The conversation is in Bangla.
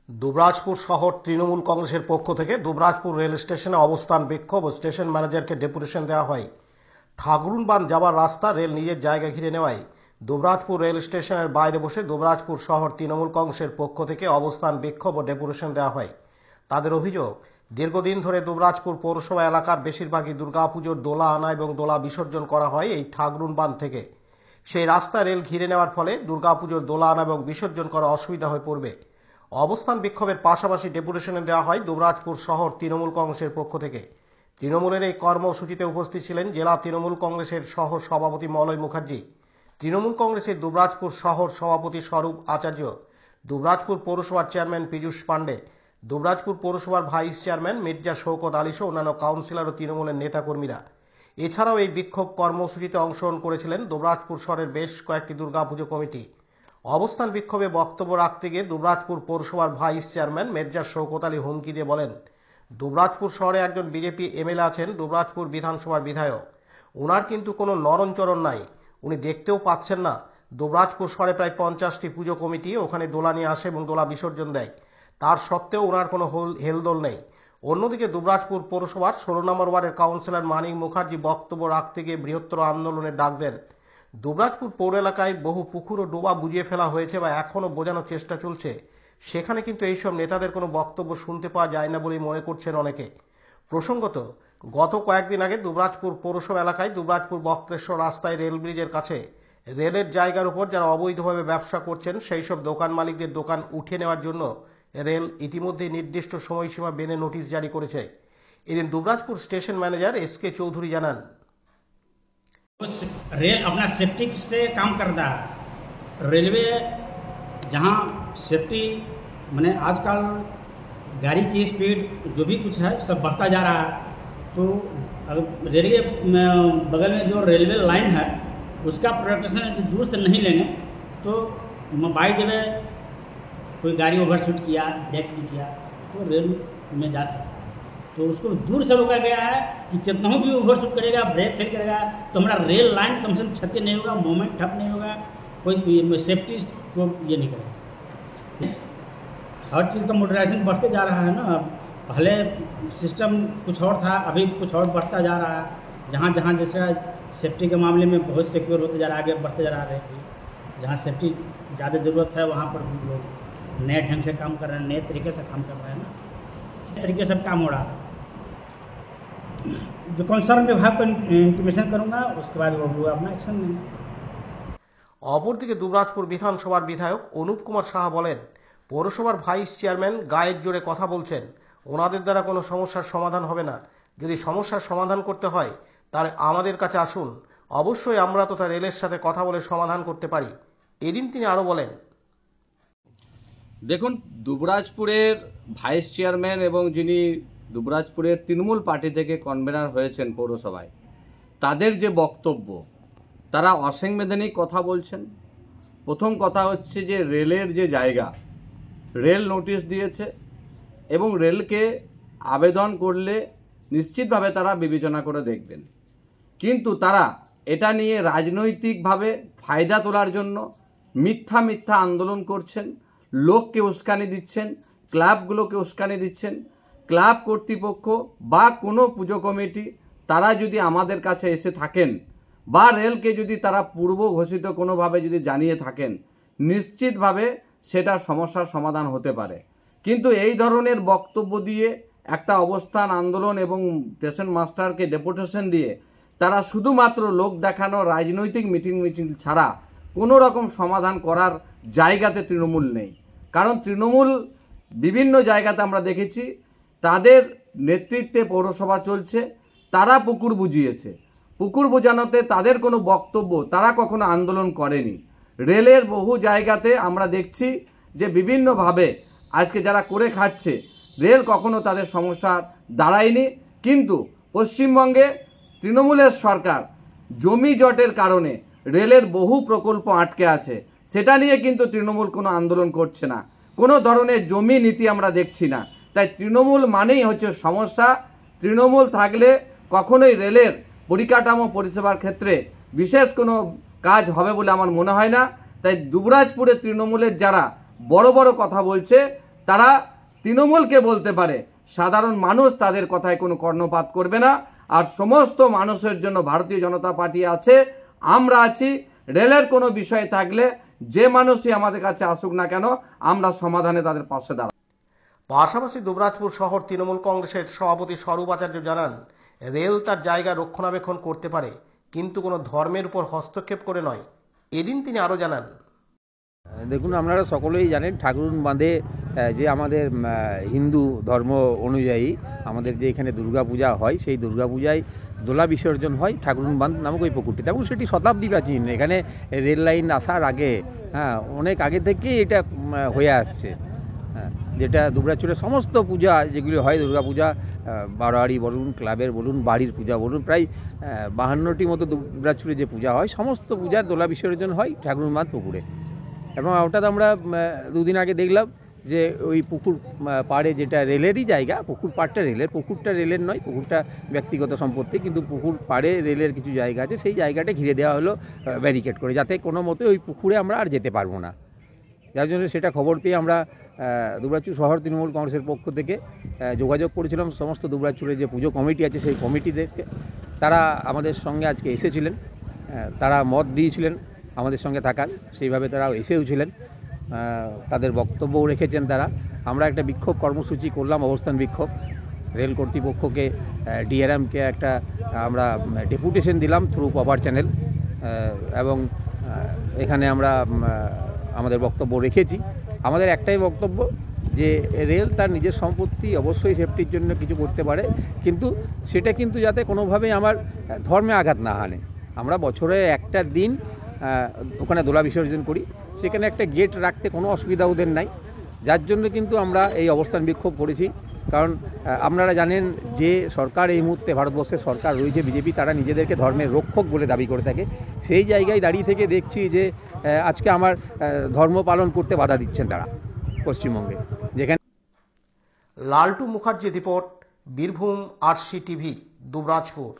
দুবরাজপুর শহর তৃণমূল কংগ্রেসের পক্ষ থেকে দুবরাজপুর রেল স্টেশনে অবস্থান বিক্ষোভ ও স্টেশন ম্যানেজারকে ডেপুটেশন দেওয়া হয়। ঠাকুরুনবান যাবার রাস্তা রেল নিজের জায়গা ঘিরে নেওয়ায় দুবরাজপুর রেল স্টেশনের বাইরে বসে দুবরাজপুর শহর তৃণমূল কংগ্রেসের পক্ষ থেকে অবস্থান বিক্ষোভ ও ডেপুটেশন দেওয়া হয়। তাদের অভিযোগ, দীর্ঘদিন ধরে দুবরাজপুর পৌরসভা এলাকার বেশিরভাগই দুর্গাপুজোর দোলা আনা এবং দোলা বিসর্জন করা হয় এই ঠাকুরুনবান থেকে। সেই রাস্তা রেল ঘিরে নেওয়ার ফলে দুর্গাপুজোর দোলা আনা এবং বিসর্জন করা অসুবিধা হয়ে পড়বে। অবস্থান বিক্ষোভের পাশাপাশি ডেপুটেশনে দেওয়া হয় দুবরাজপুর শহর তৃণমূল কংগ্রেসের পক্ষ থেকে। তৃণমূলের এই কর্মসূচিতে উপস্থিত ছিলেন জেলা তৃণমূল কংগ্রেসের সহ সভাপতি মলয় মুখার্জি, তৃণমূল কংগ্রেসের দুবরাজপুর শহর সভাপতি স্বরূপ আচার্য, দুবরাজপুর পৌরসভার চেয়ারম্যান পীযূষ পাণ্ডে, দুবরাজপুর পৌরসভার ভাইস চেয়ারম্যান মির্জা শওকত আলী সহ অন্যান্য কাউন্সিলর ও তৃণমূলের নেতাকর্মীরা। এছাড়াও এই বিক্ষোভ কর্মসূচিতে অংশগ্রহণ করেছিলেন দুবরাজপুর শহরের বেশ কয়েকটি দুর্গাপুজো কমিটি। অবস্থান বিক্ষোভে বক্তব্য রাখতে গিয়ে দুবরাজপুর পৌরসভার ভাইস চেয়ারম্যান মির্জা শওকত আলী হুমকি দিয়ে বলেন, দুবরাজপুর শহরে একজন বিজেপি এমএলএ আছেন, দুবরাজপুর বিধানসভার বিধায়ক। ওনার কিন্তু কোনো নরণচরণ নাই, উনি দেখতেও পাচ্ছেন না। দুবরাজপুর শহরে প্রায় 50টি পুজো কমিটি ওখানে দোলা নিয়ে আসে এবং দোলা বিসর্জন দেয়, তার সত্ত্বেও ওনার কোনো হেলদোল নেই। অন্যদিকে দুবরাজপুর পৌরসভার 16 নম্বর ওয়ার্ডের কাউন্সিলর মানিক মুখার্জি বক্তব্য রাখতে গিয়ে বৃহত্তর আন্দোলনের ডাক দেন। দুবরাজপুর পৌর এলাকায় বহু পুকুর ও ডোবা বুঝিয়ে ফেলা হয়েছে বা এখনও বোঝানোর চেষ্টা চলছে, সেখানে কিন্তু এইসব নেতাদের কোনো বক্তব্য শুনতে পাওয়া যায় না বলেই মনে করছেন অনেকে। প্রসঙ্গত, গত কয়েকদিন আগে দুবরাজপুর পৌরসভা এলাকায় দুবরাজপুর বক্রেশ্বর রাস্তায় রেল ব্রিজের কাছে রেলের জায়গার উপর যারা অবৈধভাবে ব্যবসা করছেন সেই সব দোকান মালিকদের দোকান উঠিয়ে নেওয়ার জন্য রেল ইতিমধ্যেই নির্দিষ্ট সময়সীমা বেঁধে নোটিশ জারি করেছে। এদিন Dubrajpur station manager SK Chowdhury জানান, रेल अपना सेफ्टी से काम करता है। रेलवे जहाँ सेफ्टी मैंने आजकल गाड़ी की स्पीड जो भी कुछ है सब बढ़ता जा रहा है, तो रेलवे बगल में जो रेलवे लाइन है उसका प्रोटेक्शन दूर से नहीं लेंगे तो बाई द वे कोई गाड़ी ओवरशूट किया, ब्रेक किया तो रेल में जा सकता है। तो उसको दूर से रोका गया है कि कितना भी ओवरशूट करेगा, ब्रेक फेल करेगा तो हमारा रेल लाइन कम से कम क्षति नहीं होगा, मूवमेंट ठप नहीं होगा, कोई सेफ्टी को ये नहीं करेगा। हर चीज़ का मोटराइजेशन बढ़ते जा रहा है ना। पहले सिस्टम कुछ और था, अभी कुछ और बढ़ता जा रहा है। जहाँ जहाँ जैसे सेफ्टी के मामले में बहुत सिक्योर होते जा रहा है, आगे बढ़ते जा रहा है। जहाँ सेफ्टी ज़्यादा ज़रूरत है वहाँ पर लोग नए ढंग से काम कर रहे हैं, नए तरीके से काम कर रहे हैं ना, तरीके से काम हो रहा है। जो कंसर्न विभाग को इंटीमेशन करूंगा उसके बाद वो अपना एक्शन लेंगे। অপরদিকে দুবরাজপুর বিধানসভার বিধায়ক অনুপ কুমার সাহা বলেন, পৌরসভার ভাইস চেয়ারম্যান গায়ের জোরে কথা বলছেন, ওনাদের দ্বারা কোনো সমস্যার সমাধান হবে না। যদি সমস্যার সমাধান করতে হয় তাহলে আমাদের কাছে আসুন, অবশ্যই আমরা তথা রেলের সাথে কথা বলে সমাধান করতে পারি। এদিন তিনি আরও বলেন, দেখুন, দুবরাজপুরের ভাইস চেয়ারম্যান এবং যিনি দুবরাজপুরের তৃণমূল পার্টি থেকে কনভেনার হয়েছেন পৌরসভায়, তাদের যে বক্তব্য, তারা অসাংবিধানিক কথা বলছেন। প্রথম কথা হচ্ছে যে রেলের যে জায়গা, রেল নোটিশ দিয়েছে এবং রেলকে আবেদন করলে নিশ্চিতভাবে তারা বিবেচনা করে দেখবেন, কিন্তু তারা এটা নিয়ে রাজনৈতিকভাবে ফায়দা তোলার জন্য মিথ্যা মিথ্যা আন্দোলন করছেন, লোককে উস্কানি দিচ্ছেন, ক্লাবগুলোকে উস্কানি দিচ্ছেন। ক্লাব কর্তৃপক্ষ বা কোনো পুজো কমিটি তারা যদি আমাদের কাছে এসে থাকেন বা রেলকে যদি তারা পূর্ব ঘোষিত কোনোভাবে যদি জানিয়ে থাকেন, নিশ্চিতভাবে সেটা সমস্যার সমাধান হতে পারে। কিন্তু এই ধরনের বক্তব্য দিয়ে একটা অবস্থান আন্দোলন এবং স্টেশন মাস্টারকে ডেপুটেশন দিয়ে তারা শুধুমাত্র লোক দেখানো রাজনৈতিক মিটিং ছাড়া কোনো রকম সমাধান করার জায়গাতে তৃণমূল নেই। কারণ তৃণমূল বিভিন্ন জায়গাতে আমরা দেখেছি তাদের নেতৃত্বে পৌরসভা চলছে, তারা পুকুর বুঝিয়েছে, পুকুর বোঝানোতে তাদের কোনো বক্তব্য, তারা কখনো আন্দোলন করেনি। রেলের বহু জায়গাতে আমরা দেখছি যে বিভিন্নভাবে আজকে যারা করে খাচ্ছে, রেল কখনো তাদের সমস্যার দাঁড়ায়নি। কিন্তু পশ্চিমবঙ্গে তৃণমূলের সরকার জমি জটের কারণে রেলের বহু প্রকল্প আটকে আছে, সেটা নিয়ে কিন্তু তৃণমূল কোনো আন্দোলন করছে না, কোনো ধরনের জমি নীতি আমরা দেখছি না। তাই তৃণমূল মানেই হচ্ছে সমস্যা। তৃণমূল থাকলে কখনোই রেলের পরিকাঠামো পরিষেবার ক্ষেত্রে বিশেষ কোনো কাজ হবে বলে আমার মনে হয় না। তাই দুবরাজপুরে তৃণমূলের যারা বড় বড় কথা বলছে তারা তৃণমূলকে বলতে পারে সাধারণ মানুষ তাদের কথায় কোনো কর্ণপাত করবে না। আর সমস্ত মানুষের জন্য ভারতীয় জনতা পার্টি আছে, আমরা আছি। রেলের কোনো বিষয় থাকলে যে মানুষই আমাদের কাছে আসুক না কেন, আমরা সমাধানে তাদের পাশে দাঁড়াবো। পাশাপাশি দুবরাজপুর শহর তৃণমূল কংগ্রেসের সভাপতি স্বরূপ আচার্য জানান, রেল তার জায়গা রক্ষণাবেক্ষণ করতে পারে, কিন্তু কোনো ধর্মের উপর হস্তক্ষেপ করে নয়। এদিন তিনি আরও জানান, দেখুন, আপনারা সকলেই জানেন ঠাকুরুন বাঁধে যে আমাদের হিন্দু ধর্ম অনুযায়ী আমাদের যে এখানে দুর্গাপূজা হয়, সেই দুর্গাপূজায় দোলা বিসর্জন হয় ঠাকুরুন বাঁধ নামক ওই পুকুরটিতে, এবং সেটি শতাব্দী প্রাচীন। এখানে রেল লাইন আসার আগে, অনেক আগে থেকেই এটা হয়ে আসছে। যেটা দুবরাজপুরের সমস্ত পূজা যেগুলি হয়, দুর্গাপূজা, বারোয়ারি বলুন, ক্লাবের বলুন, বাড়ির পূজা বলুন, প্রায় 52টি মতো দুবরাজপুরে যে পূজা হয়, সমস্ত পূজার দোলা বিসর্জন হয় ঠাকুরুন বাঁধ পুকুরে। এবং হঠাৎ আমরা দুদিন আগে দেখলাম যে ওই পুকুর পাড়ে, যেটা রেলেরই জায়গা, পুকুর পাড়টা রেলের, পুকুরটা রেলের নয়, পুকুরটা ব্যক্তিগত সম্পত্তি, কিন্তু পুকুর পাড়ে রেলের কিছু জায়গা আছে, সেই জায়গাটা ঘিরে দেওয়া হলো ব্যারিকেড করে, যাতে কোনো মতে ওই পুকুরে আমরা আর যেতে পারবো না। যার জন্য সেটা খবর পেয়ে আমরা দুবরাজপুর শহর তৃণমূল কংগ্রেসের পক্ষ থেকে যোগাযোগ করেছিলাম সমস্ত দুবরাজপুরের যে পুজো কমিটি আছে সেই কমিটিদেরকে। তারা আমাদের সঙ্গে আজকে এসেছিলেন, তারা মত দিয়েছিলেন আমাদের সঙ্গে থাকার, সেইভাবে তারা এসেও ছিলেন, তাদের বক্তব্যও রেখেছেন তারা। আমরা একটা বিক্ষোভ কর্মসূচি করলাম, অবস্থান বিক্ষোভ। রেল কর্তৃপক্ষকে, ডিআরএমকে একটা আমরা ডেপুটেশন দিলাম থ্রু পাওয়ার চ্যানেল, এবং এখানে আমরা আমাদের বক্তব্য রেখেছি। আমাদের একটাই বক্তব্য যে রেল তার নিজের সম্পত্তি, অবশ্যই সেফটির জন্য কিছু করতে পারে, কিন্তু সেটা কিন্তু যাতে কোনোভাবেই আমার ধর্মে আঘাত না হানে। আমরা বছরে একটা দিন ওখানে দোলা বিসর্জন করি, সেখানে একটা গেট রাখতে কোনো অসুবিধা ওদের নাই। যার জন্য কিন্তু আমরা এই অবস্থান বিক্ষোভ করেছি। কারণ আপনারা জানেন যে সরকার এই মুহূর্তে, ভারতবর্ষের সরকার রয়েছে বিজেপি, তারা নিজেদেরকে ধর্মের রক্ষক বলে দাবি করে থাকে। সেই জায়গায় দাঁড়িয়ে থেকে দেখছি যে আজকে আমার ধর্ম পালন করতে বাধা দিচ্ছেন তারা পশ্চিমবঙ্গে, যেখানে। Laltu Mukherjee report, Birbhum RC TV, Dubrajpur.